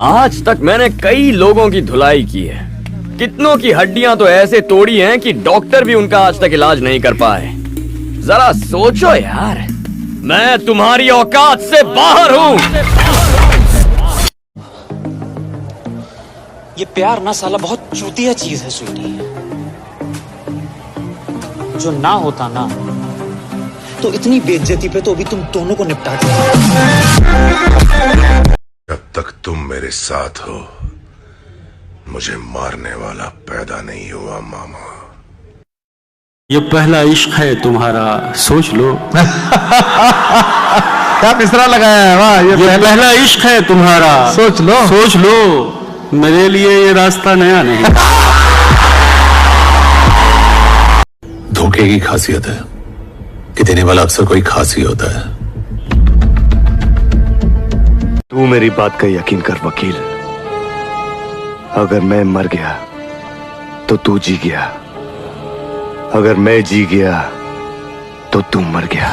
आज तक मैंने कई लोगों की धुलाई की है, कितनों की हड्डियां तो ऐसे तोड़ी हैं कि डॉक्टर भी उनका आज तक इलाज नहीं कर पाए। जरा सोचो यार, मैं तुम्हारी औकात से बाहर हूं। ये प्यार ना साला बहुत चूतिया चीज है स्वीटी। जो ना होता ना तो इतनी बेइज्जती पे तो अभी तुम दोनों को निपटा देते। जब तक तुम मेरे साथ हो, मुझे मारने वाला पैदा नहीं हुआ मामा। ये पहला इश्क है तुम्हारा, सोच लो। क्या मिसरा लगाया है, वाह। ये पहला इश्क है तुम्हारा, सोच लो। सोच लो। मेरे लिए ये रास्ता नया नहीं। धोखे की खासियत है कि देने वाला अक्सर कोई खास ही होता है। तू मेरी बात का यकीन कर वकील, अगर मैं मर गया तो तू जी गया, अगर मैं जी गया तो तू मर गया।